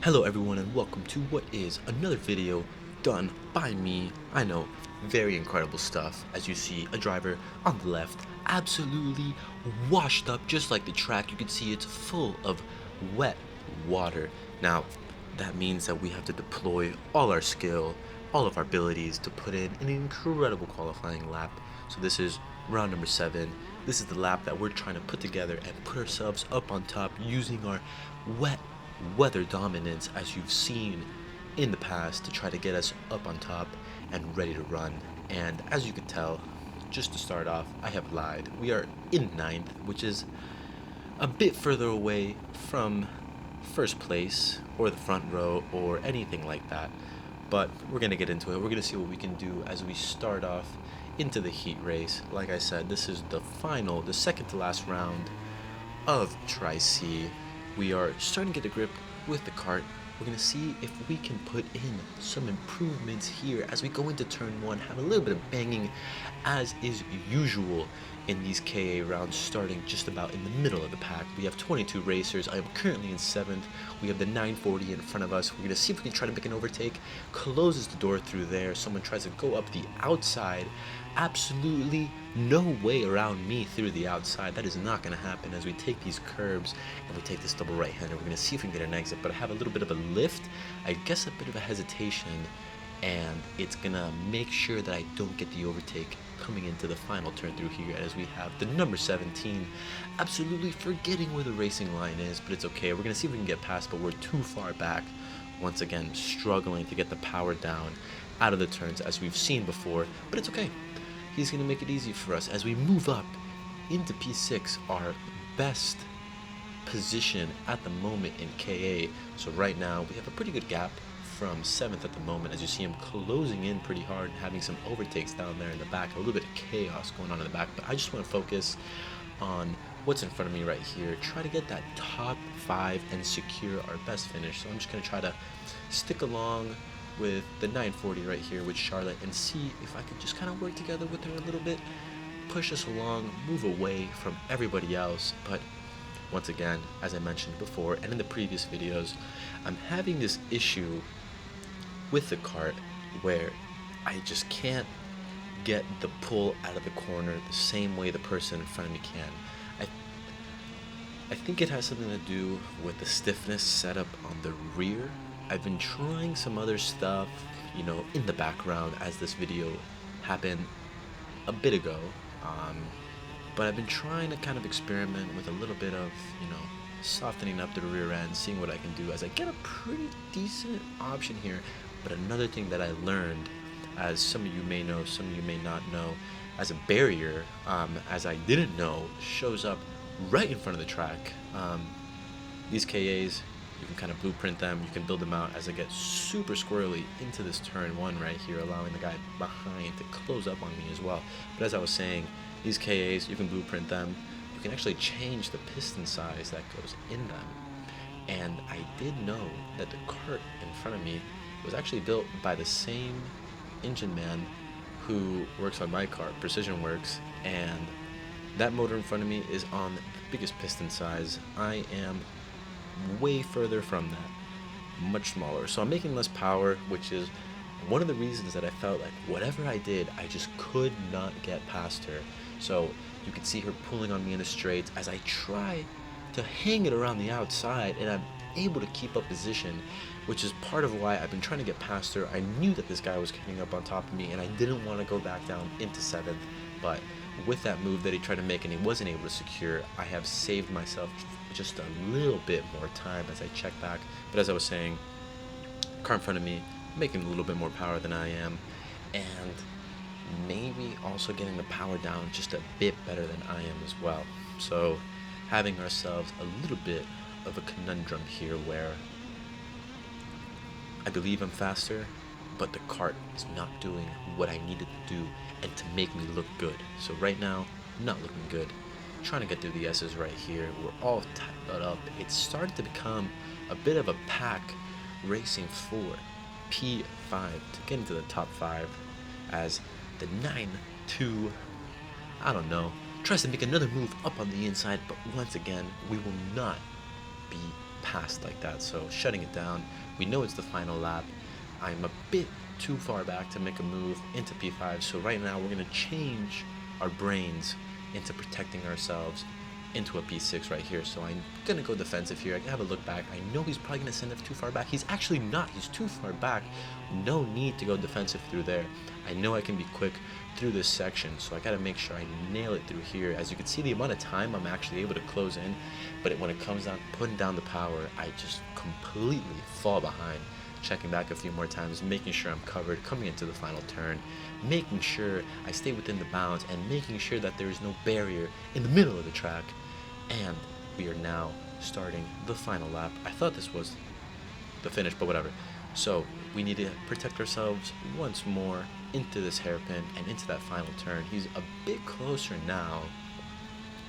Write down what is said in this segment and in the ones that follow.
Hello everyone and welcome to what is another video done by me. I know, very incredible stuff. As you see, a driver on the left, absolutely washed up just like the track. You can see it's full of wet water. Now, that means that we have to deploy all our skill, all of our abilities to put in an incredible qualifying lap. So this is round number 7. This is the lap that we're trying to put together and put ourselves up on top using our wet weather dominance, as you've seen in the past, to try to get us up on top and ready to run. And as you can tell, just to start off, I have lied. We are in 9th, which is a bit further away from first place or the front row or anything like that. But we're going to get into it. We're going to see what we can do as we start off into the heat race. Like I said, this is the second to last round of Tri-C. We are starting to get a grip with the kart. We're going to see if we can put in some improvements here as we go into turn 1, have a little bit of banging as is usual in these KA rounds, starting just about in the middle of the pack. We have 22 racers. I am currently in 7th. We have the 940 in front of us. We're going to see if we can try to make an overtake. Closes the door through there. Someone tries to go up the outside. Absolutely no way around me through the outside. That is not going to happen as we take these curbs and we take this double right-hander. We're going to see if we can get an exit, but I have a little bit of a lift, I guess a bit of a hesitation, and it's going to make sure that I don't get the overtake coming into the final turn through here, as we have the number 17 absolutely forgetting where the racing line is, but it's okay. We're going to see if we can get past, but we're too far back. Once again, struggling to get the power down out of the turns as we've seen before, but it's okay. He's going to make it easy for us as we move up into P6, our best position at the moment in KA. So right now we have a pretty good gap from 7th at the moment, as you see him closing in pretty hard, having some overtakes down there in the back, a little bit of chaos going on in the back. But I just want to focus on what's in front of me right here, try to get that top 5 and secure our best finish. So I'm just going to try to stick along with the 940 right here with Charlotte and see if I could just kind of work together with her a little bit, push us along, move away from everybody else. But once again, as I mentioned before and in the previous videos, I'm having this issue with the kart where I just can't get the pull out of the corner the same way the person in front of me can. I think it has something to do with the stiffness set up on the rear. I've been trying some other stuff, in the background as this video happened a bit ago. But I've been trying to kind of experiment with a little bit of, softening up the rear end, seeing what I can do as I get a pretty decent option here. But another thing that I learned, as some of you may know, some of you may not know, as a barrier, as I didn't know, shows up right in front of the track. These KAs, you can kind of blueprint them, you can build them out as I get super squirrely into this turn 1 right here, allowing the guy behind to close up on me as well. But as I was saying, these KAs, you can blueprint them, you can actually change the piston size that goes in them. And I did know that the kart in front of me was actually built by the same engine man who works on my kart, Precision Works, and that motor in front of me is on the biggest piston size. I am way further from that, much smaller. So I'm making less power, which is one of the reasons that I felt like whatever I did, I just could not get past her. So you can see her pulling on me in the straights as I try to hang it around the outside, and I'm able to keep up position, which is part of why I've been trying to get past her. I knew that this guy was coming up on top of me, and I didn't want to go back down into 7th, but with that move that he tried to make and he wasn't able to secure, I have saved myself just a little bit more time as I check back. But as I was saying, car in front of me making a little bit more power than I am, and maybe also getting the power down just a bit better than I am as well. So having ourselves a little bit of a conundrum here where I believe I'm faster, but the kart is not doing what I needed to do and to make me look good. So right now, not looking good. Trying to get through the S's right here. We're all tied up. It started to become a bit of a pack racing for P5 to get into the top 5 as the 9-2, I don't know, tries to make another move up on the inside, but once again, we will not be passed like that. So shutting it down, we know it's the final lap. I'm a bit too far back to make a move into P5, so right now we're going to change our brains into protecting ourselves into a P6 right here. So I'm going to go defensive here. I can have a look back. I know he's probably going to send it too far back. He's actually not. He's too far back. No need to go defensive through there. I know I can be quick through this section, so I got to make sure I nail it through here. As you can see, the amount of time I'm actually able to close in, but when it comes down putting down the power, I just completely fall behind. Checking back a few more times, making sure I'm covered, coming into the final turn, making sure I stay within the bounds, and making sure that there is no barrier in the middle of the track. And we are now starting the final lap. I thought this was the finish, but whatever. So we need to protect ourselves once more into this hairpin and into that final turn. He's a bit closer now.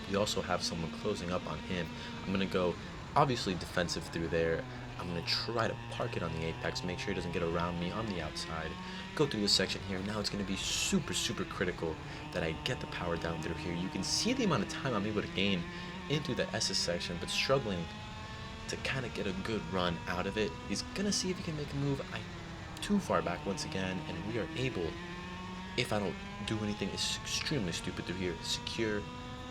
We also have someone closing up on him. I'm going to go obviously defensive through there. I'm going to try to park it on the apex, make sure he doesn't get around me on the outside. Go through this section here. Now it's going to be super, super critical that I get the power down through here. You can see the amount of time I'm able to gain into the SS section, but struggling to kind of get a good run out of it. He's going to see if he can make a move. I'm too far back once again, and we are able, if I don't do anything extremely stupid through here, secure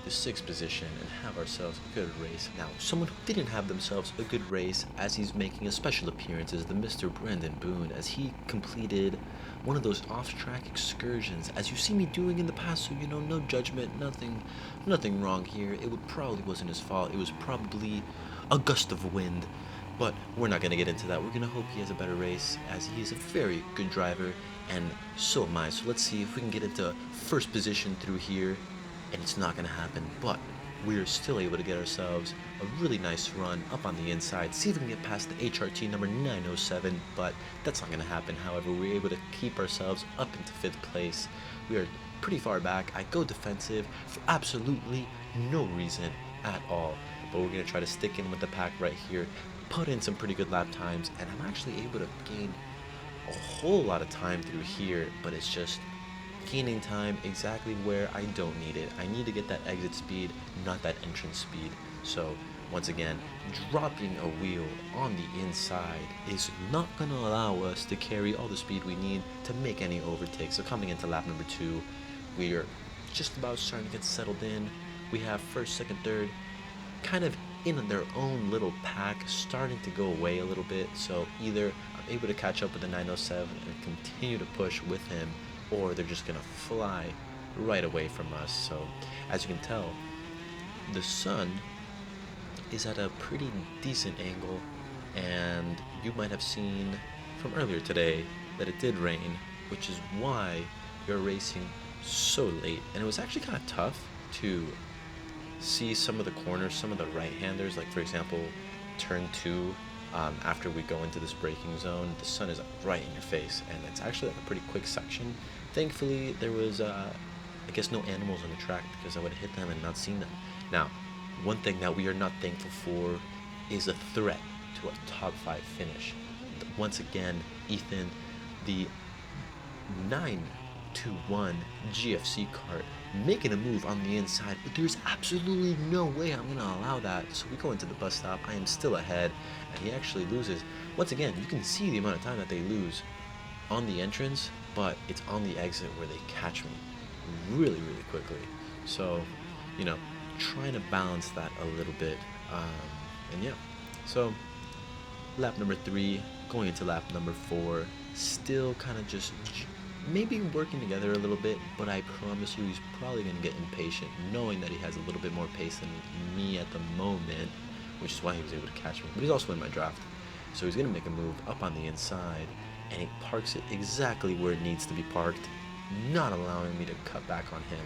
the 6th position and have ourselves a good race. Now, someone who didn't have themselves a good race as he's making a special appearance is the Mr. Brandon Boone, as he completed one of those off-track excursions, as you see me doing in the past, so no judgment, nothing wrong here. It probably wasn't his fault. It was probably a gust of wind, but we're not going to get into that. We're going to hope he has a better race, as he is a very good driver, and so am I. So let's see if we can get into first position through here. And it's not going to happen, but we are still able to get ourselves a really nice run up on the inside, see if we can get past the HRT number 907, but that's not going to happen. However, we're able to keep ourselves up into 5th place. We are pretty far back. I go defensive for absolutely no reason at all, but we're going to try to stick in with the pack right here, put in some pretty good lap times, and I'm actually able to gain a whole lot of time through here, but it's just gaining time exactly where I don't need it. I need to get that exit speed, not that entrance speed. So once again, dropping a wheel on the inside is not going to allow us to carry all the speed we need to make any overtakes. So coming into lap number 2, we are just about starting to get settled in. We have first, second, third kind of in their own little pack, starting to go away a little bit. So either I'm able to catch up with the 907 and continue to push with him, or they're just gonna fly right away from us. So as you can tell, the sun is at a pretty decent angle, and you might have seen from earlier today that it did rain, which is why you're racing so late. And it was actually kind of tough to see some of the corners, some of the right-handers, like for example turn 2. After we go into this braking zone, the sun is right in your face, and it's actually like a pretty quick section. Thankfully, there was, I guess, no animals on the track, because I would have hit them and not seen them. Now, one thing that we are not thankful for is a threat to a top 5 finish. Once again, Ethan, the 921 GFC kart, making a move on the inside, but there's absolutely no way I'm going to allow that. So we go into the bus stop. I am still ahead, and he actually loses. Once again, you can see the amount of time that they lose on the entrance, but it's on the exit where they catch me really, really quickly. So, trying to balance that a little bit. And yeah, so lap number 3, going into lap number 4, still kind of just maybe working together a little bit, but I promise you he's probably going to get impatient, knowing that he has a little bit more pace than me at the moment, which is why he was able to catch me. But he's also in my draft, so he's going to make a move up on the inside, and he parks it exactly where it needs to be parked, not allowing me to cut back on him,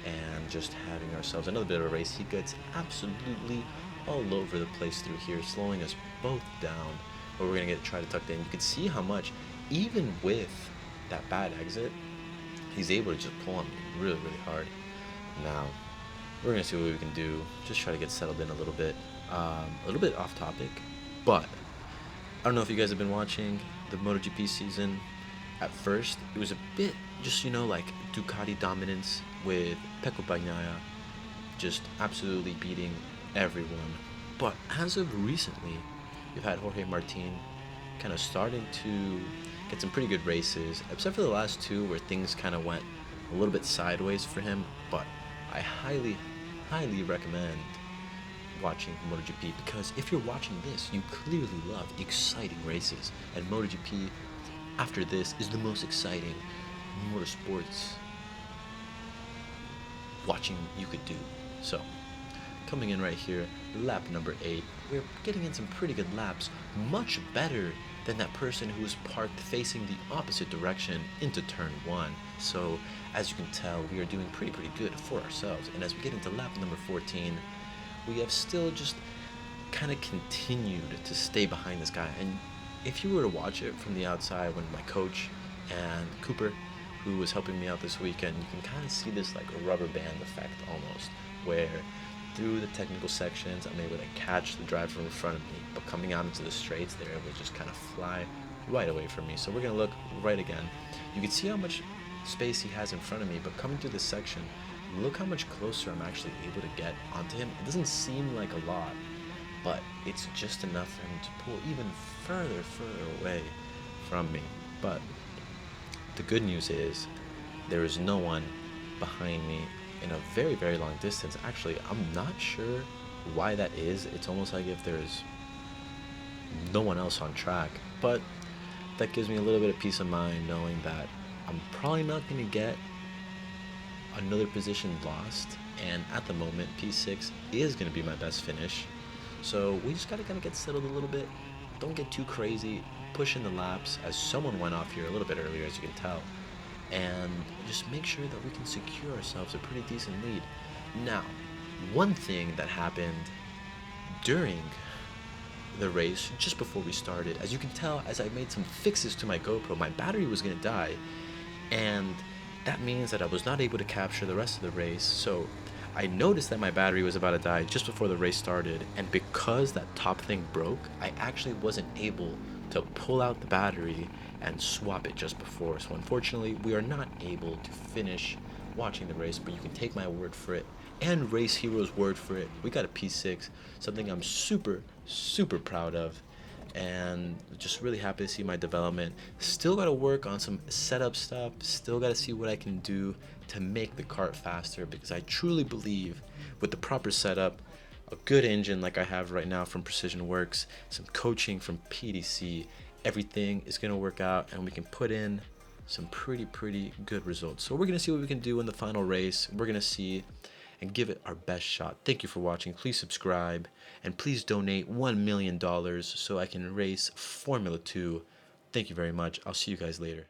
and just having ourselves another bit of a race. He gets absolutely all over the place through here, slowing us both down, but we're going to try to tuck in. You can see how much, even with that bad exit, he's able to just pull on me really, really hard. Now, we're going to see what we can do, just try to get settled in a little bit off topic, but I don't know if you guys have been watching the MotoGP season. At first, it was a bit just, like Ducati dominance with Pecco Bagnaia just absolutely beating everyone. But as of recently, you've had Jorge Martin kind of starting to get some pretty good races, except for the last two where things kind of went a little bit sideways for him. But I highly recommend watching MotoGP, because if you're watching this, you clearly love exciting races, and MotoGP after this is the most exciting motorsports watching you could do. So, coming in right here, lap number 8, we're getting in some pretty good laps, much better than that person who was parked facing the opposite direction into turn 1. So, as you can tell, we are doing pretty good for ourselves. And as we get into lap number 14, we have still just kind of continued to stay behind this guy. And if you were to watch it from the outside, when my coach and Cooper, who was helping me out this weekend, you can kind of see this like a rubber band effect almost, where through the technical sections I'm able to catch the driver in front of me, but coming out into the straights they're able to just kind of fly right away from me. So we're going to look right again. You can see how much space he has in front of me, but coming through this section, look how much closer I'm actually able to get onto him. It doesn't seem like a lot, but it's just enough for him to pull even further away from me. But the good news is there is no one behind me in a very long distance. Actually, I'm not sure why that is. It's almost like if there's no one else on track, but that gives me a little bit of peace of mind knowing that I'm probably not going to get another position lost, and at the moment P6 is going to be my best finish. So we just got to kind of get settled a little bit, don't get too crazy, push in the laps as someone went off here a little bit earlier, as you can tell, and just make sure that we can secure ourselves a pretty decent lead. Now, one thing that happened during the race, just before we started, as you can tell, as I made some fixes to my GoPro, my battery was going to die, and that means that I was not able to capture the rest of the race. So I noticed that my battery was about to die just before the race started, and because that top thing broke, I actually wasn't able to pull out the battery and swap it just before. So unfortunately, we are not able to finish watching the race, but you can take my word for it and Race Hero's word for it. We got a P6, something I'm super proud of, and just really happy to see my development. Still got to work on some setup stuff, still got to see what I can do to make the kart faster, because I truly believe with the proper setup, a good engine like I have right now from Precision Works, some coaching from PDC, everything is going to work out and we can put in some pretty good results. So we're going to see what we can do in the final race. We're going to see and give it our best shot. Thank you for watching. Please subscribe and please donate $1 million so I can race Formula 2. Thank you very much. I'll see you guys later.